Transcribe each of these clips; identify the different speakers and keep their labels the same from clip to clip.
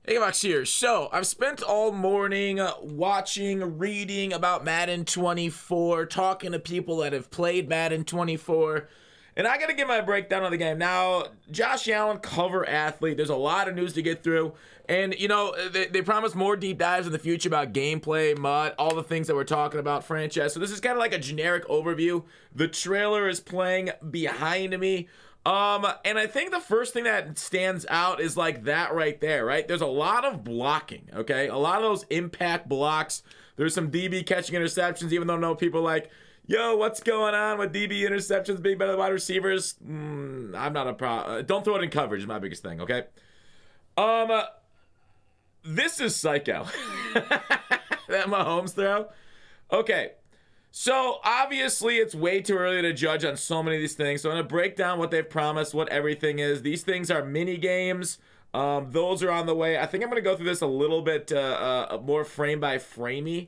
Speaker 1: Hey, Max here. So, I've spent all morning watching, reading about Madden 24, talking to people that have played Madden 24, and I gotta give my breakdown of the game. Now, Josh Allen, cover athlete, there's a lot of news to get through, and, they promise more deep dives in the future about gameplay, MUT, all the things that we're talking about, franchise. So this is kind of like a generic overview. The trailer is playing behind me. And I think the first thing that stands out is like that right there, right? There's a lot of blocking, okay? A lot of those impact blocks. There's some DB catching interceptions, even though no people are like, yo, what's going on with DB interceptions being better than wide receivers? I'm not a pro. Don't throw it in coverage is my biggest thing, okay? This is psycho. That Mahomes throw. Okay. So, obviously, it's way too early to judge on so many of these things. So, I'm going to break down what they've promised, what everything is. These things are mini games. Those are on the way. I think I'm going to go through this a little bit more frame by framey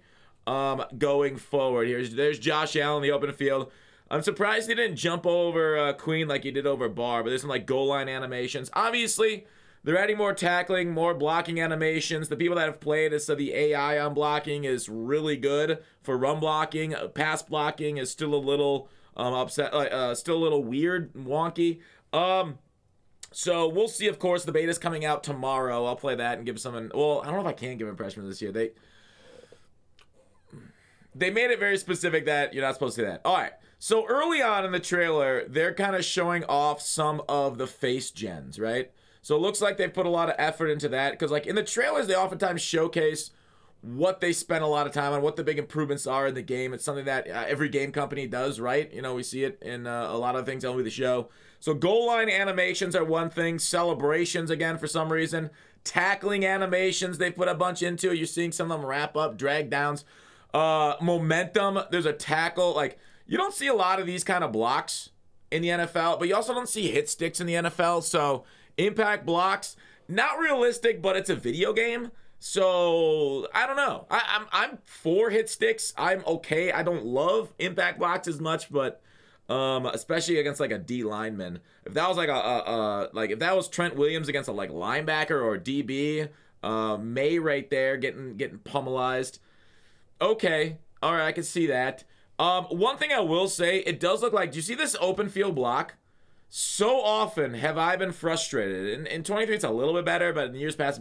Speaker 1: going forward. There's Josh Allen in the open field. I'm surprised he didn't jump over Queen like he did over Barr, but there's some like goal line animations. Obviously, they're adding more tackling, more blocking animations. The people that have played it said the AI on blocking is really good for run blocking. Pass blocking is still a little still a little weird, wonky. So we'll see. Of course, the beta's coming out tomorrow. I'll play that and give someone. Well, I don't know if I can give impressions this year. They made it very specific that you're not supposed to say that. All right. So early on in the trailer, they're kind of showing off some of the face gens, right? So it looks like they've put a lot of effort into that because, like, in the trailers, they oftentimes showcase what they spent a lot of time on, what the big improvements are in the game. It's something that every game company does, right? You know, we see it in a lot of things on the show. So goal line animations are one thing. Celebrations, again, for some reason. Tackling animations, they put a bunch into. You're seeing some of them wrap up, drag downs. Momentum, there's a tackle. Like, you don't see a lot of these kind of blocks in the NFL, but you also don't see hit sticks in the NFL, so impact blocks, not realistic, but it's a video game. So I don't know. I'm for hit sticks. I'm okay. I don't love impact blocks as much, but especially against like a D lineman. If that was like if that was Trent Williams against a like linebacker or DB, May right there getting pummelized. Okay, all right, I can see that. One thing I will say, it does look like. Do you see this open field block? So often have I been frustrated. In 23, it's a little bit better, but in the years past,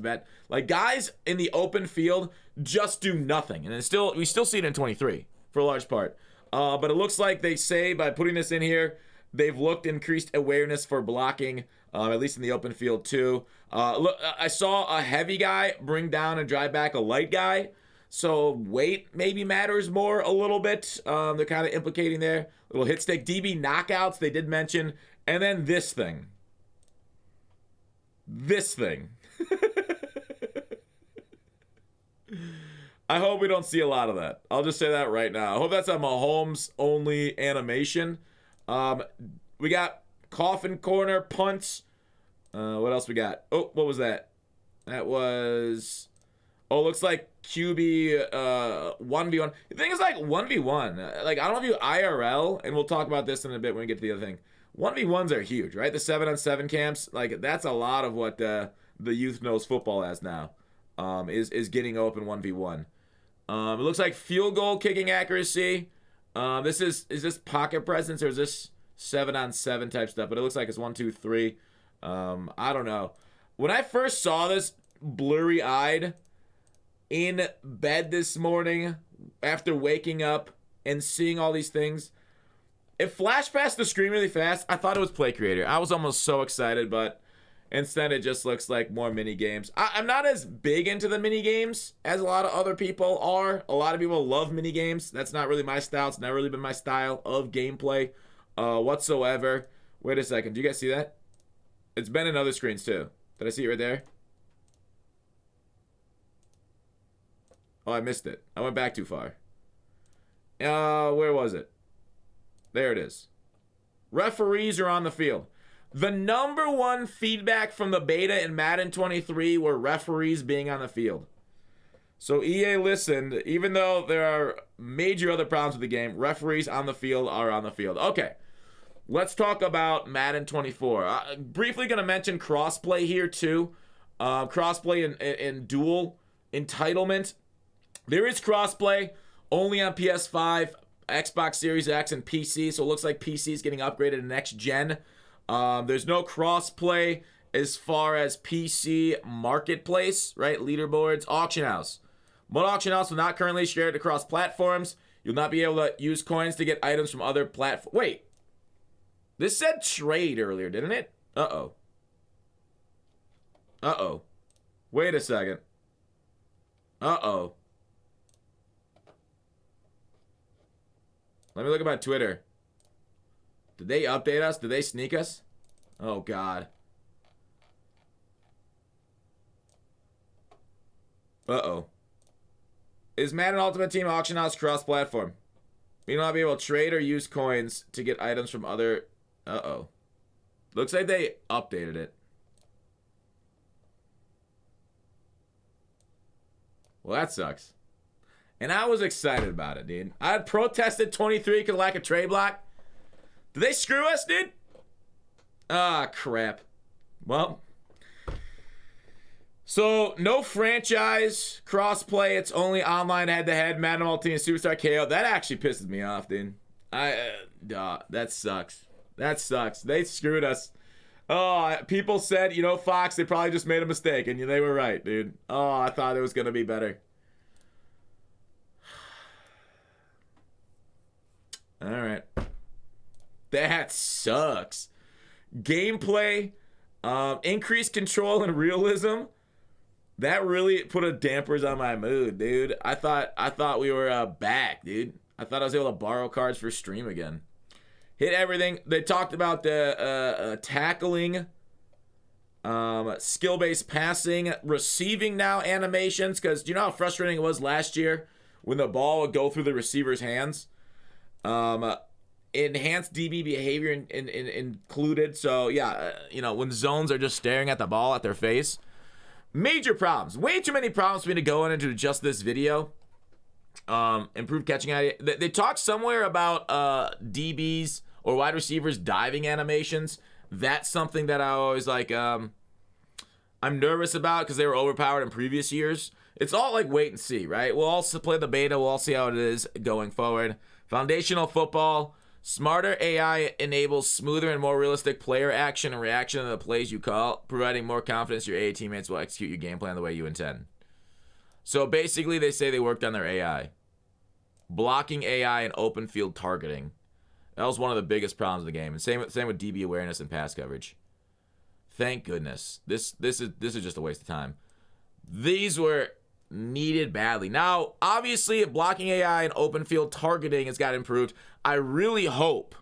Speaker 1: like guys in the open field just do nothing, and we still see it in 23 for a large part. But it looks like they say by putting this in here, they've looked increased awareness for blocking, at least in the open field too. Look, I saw a heavy guy bring down and drive back a light guy. So weight maybe matters more a little bit. They're kind of implicating there. Little hit stick DB knockouts they did mention. And then this thing. I hope we don't see a lot of that. I'll just say that right now. I hope that's a Mahomes only animation. We got coffin corner punts. What else we got? Oh, what was that? That was... Oh, looks like QB 1v1. The thing is like 1v1. Like, I don't know if you IRL, and we'll talk about this in a bit when we get to the other thing. 1v1s are huge, right? The 7-on-7 camps, like, that's a lot of what the youth knows football as now, is getting open 1v1. It looks like field goal kicking accuracy. Is this pocket presence, or is this 7-on-7 type stuff? But it looks like it's 1, 2, 3. I don't know. When I first saw this blurry-eyed in bed this morning after waking up and seeing all these things, it flashed past the screen really fast. I thought it was Play Creator. I was almost so excited, but instead it just looks like more mini games. I'm not as big into the mini games as a lot of other people are. A lot of people love mini games. That's not really my style. It's never really been my style of gameplay whatsoever. Wait a second. Do you guys see that? It's been in other screens too. Did I see it right there? Oh, I missed it. I went back too far. Where was it? There it is. Referees are on the field. The number one feedback from the beta in Madden 23 were referees being on the field. So EA listened, even though there are major other problems with the game, referees on the field are on the field. Okay, let's talk about Madden 24. Briefly going to mention crossplay here too. Crossplay and dual entitlement. There is crossplay only on PS5, Xbox Series X, and PC. So it looks like PC is getting upgraded to next gen. There's no crossplay as far as PC marketplace, right? Leaderboards, auction house. One auction house will not currently share it across platforms. You'll not be able to use coins to get items from other platforms. Wait. This said trade earlier, didn't it? Uh-oh. Uh-oh. Wait a second. Uh-oh. Let me look at my Twitter. Did they update us? Did they sneak us? Oh, God. Uh-oh. Is Madden Ultimate Team Auction House cross-platform? You will not be able to trade or use coins to get items from other... Uh-oh. Looks like they updated it. Well, that sucks. And I was excited about it, dude. I had protested 23 because of lack of trade block. Did they screw us, dude? Ah, crap. Well... So, no franchise crossplay. It's only online head-to-head. Madden Ultimate Team Superstar KO. That actually pisses me off, dude. That sucks. That sucks. They screwed us. Oh, people said, you know, Fox, they probably just made a mistake, and they were right, dude. Oh, I thought it was going to be better. All right. That sucks. Gameplay, increased control and realism. That really put a dampers on my mood, dude. I thought we were back, dude. I thought I was able to borrow cards for stream again. Hit everything. They talked about the tackling, skill-based passing, receiving now animations. Because do you know how frustrating it was last year when the ball would go through the receiver's hands? Enhanced DB behavior included. So, yeah, you know, when zones are just staring at the ball at their face. Major problems. Way too many problems for me to go into just this video. Improved catching idea. They talked somewhere about DBs or wide receivers diving animations. That's something that I always like. I'm nervous about because they were overpowered in previous years. It's all like wait and see, right? We'll also play the beta. We'll all see how it is going forward. Foundational football. Smarter AI enables smoother and more realistic player action and reaction to the plays you call, providing more confidence your AA teammates will execute your game plan the way you intend. So basically, they say they worked on their AI. Blocking AI and open field targeting. That was one of the biggest problems of the game. And same with DB awareness and pass coverage. Thank goodness. This is just a waste of time. These were needed badly. Now, obviously, if blocking AI and open field targeting has got improved, I really hope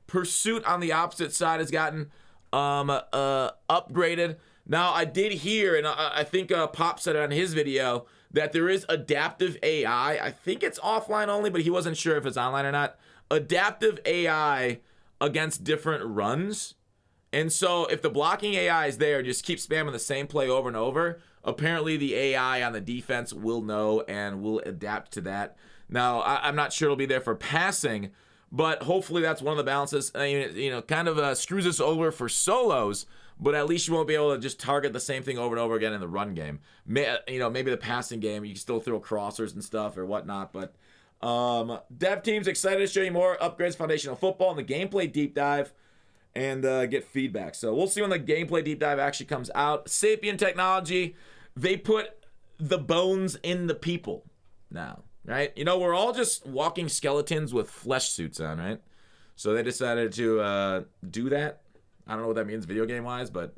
Speaker 1: pursuit on the opposite side has gotten upgraded. Now, I did hear, and I think Pop said it on his video, that there is adaptive AI. I think it's offline only, but he wasn't sure if it's online or not. Adaptive AI against different runs. And so if the blocking AI is there, just keep spamming the same play over and over, apparently the AI on the defense will know and will adapt to that. Now, I'm not sure it'll be there for passing, but hopefully that's one of the balances. I mean, you know, kind of screws us over for solos, but at least you won't be able to just target the same thing over and over again in the run game. You know, maybe the passing game, you can still throw crossers and stuff or whatnot, but dev team's excited to show you more upgrades, foundational football, and the gameplay deep dive, and get feedback. So we'll see when the gameplay deep dive actually comes out. Sapien technology, they put the bones in the people now, right? You know, we're all just walking skeletons with flesh suits on, right? So they decided to do that. I don't know what that means video game wise, but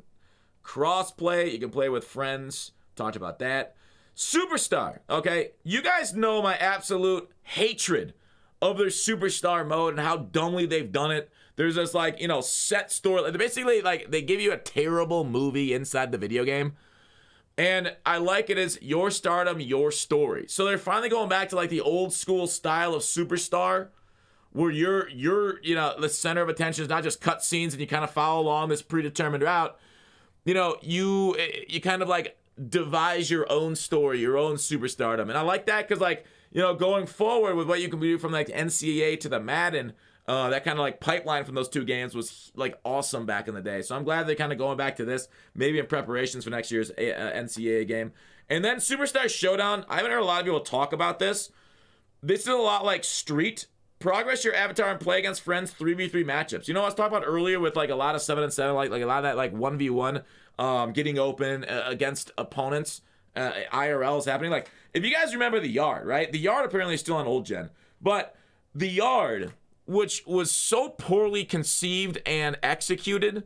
Speaker 1: cross-play, you can play with friends. Talked about that. Superstar, okay? You guys know my absolute hatred of their superstar mode and how dumbly they've done it. There's this, like, you know, set story. Basically, like, they give you a terrible movie inside the video game. And I like it as your stardom, your story. So they're finally going back to, like, the old school style of superstar, where you're you know, the center of attention. Is not just cutscenes and you kind of follow along this predetermined route. You know, you kind of like devise your own story, your own superstardom. And I like that because, like, you know, going forward with what you can do from like NCAA to the Madden, That kind of like pipeline from those two games was like awesome back in the day. So I'm glad they're kind of going back to this, maybe in preparations for next year's NCAA game. And then Superstar Showdown. I haven't heard a lot of people talk about this. This is a lot like Street. Progress your avatar and play against friends 3v3 matchups. You know, I was talking about earlier with like a lot of 7-7, like a lot of that like 1v1 getting open against opponents. IRL is happening. Like, if you guys remember the Yard, right? The Yard apparently is still on old gen. But the Yard, which was so poorly conceived and executed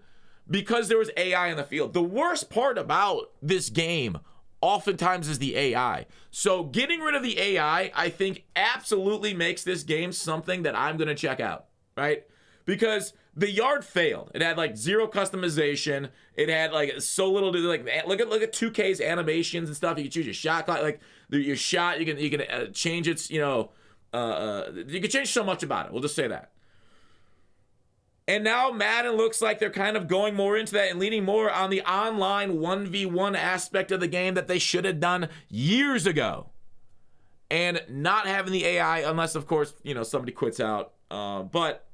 Speaker 1: because there was AI in the field. The worst part about this game oftentimes is the AI. So getting rid of the AI, I think, absolutely makes this game something that I'm going to check out, right? Because the Yard failed. It had like zero customization. It had like so little to do. Like, look at 2K's animations and stuff. You can choose your shot clock, like your shot. You can change its, you can change so much about it. We'll just say that. And now Madden looks like they're kind of going more into that and leaning more on the online 1v1 aspect of the game that they should have done years ago. And not having the AI, unless, of course, somebody quits out. But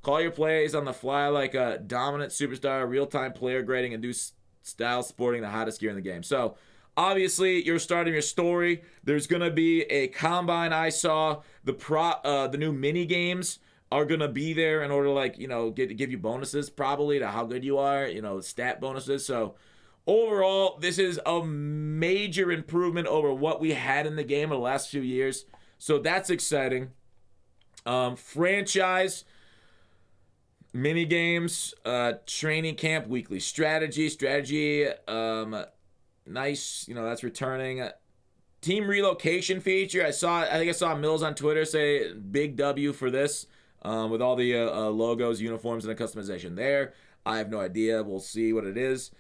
Speaker 1: call your plays on the fly like a dominant superstar, real-time player grading, and do style sporting the hottest gear in the game. So, obviously, you're starting your story. There's going to be a combine I saw. The new mini games are going to be there in order to give you bonuses probably to how good you are, stat bonuses. So overall, this is a major improvement over what we had in the game in the last few years. So that's exciting. Franchise, mini games, training camp, weekly strategy, nice, that's returning. Team relocation feature. I think I saw Mills on Twitter say big W for this. With all the logos, uniforms, and the customization there. I have no idea. We'll see what it is.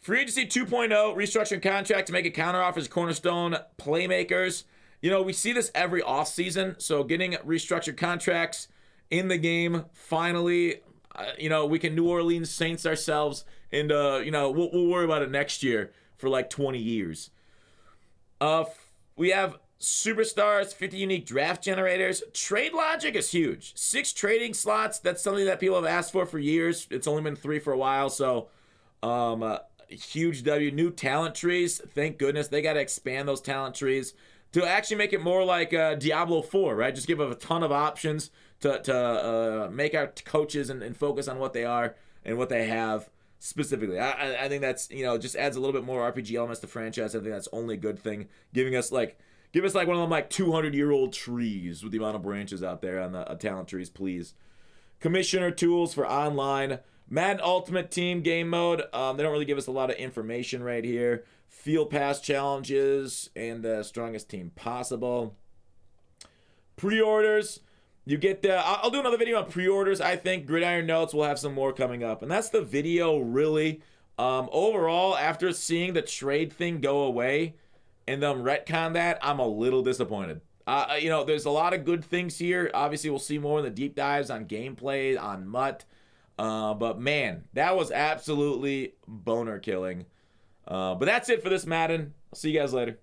Speaker 1: Free Agency 2.0, restructuring contract to make it counteroffers, cornerstone playmakers. We see this every offseason, so getting restructured contracts in the game, finally, we can New Orleans Saints ourselves, and, we'll worry about it next year for like 20 years. We have Superstars, 50 unique draft generators. Trade logic is huge. 6 trading slots. That's something that people have asked for years. It's only been 3 for a while. So, huge W. New talent trees. Thank goodness. They got to expand those talent trees to actually make it more like Diablo 4, right? Just give them a ton of options to make our coaches and focus on what they are and what they have specifically. I think that's, just adds a little bit more RPG elements to franchise. I think that's only a good thing. Give us like one of them like 200-year-old trees with the amount of branches out there on the talent trees, please. Commissioner tools for online. Madden Ultimate Team game mode. They don't really give us a lot of information right here. Field pass challenges and the strongest team possible. Pre-orders. You get I'll do another video on pre-orders. I think Gridiron Notes will have some more coming up. And that's the video, really. Overall, after seeing the trade thing go away and them retcon that, I'm a little disappointed. There's a lot of good things here. Obviously, we'll see more in the deep dives on gameplay, on MUT. But man, that was absolutely boner killing. But that's it for this Madden. I'll see you guys later.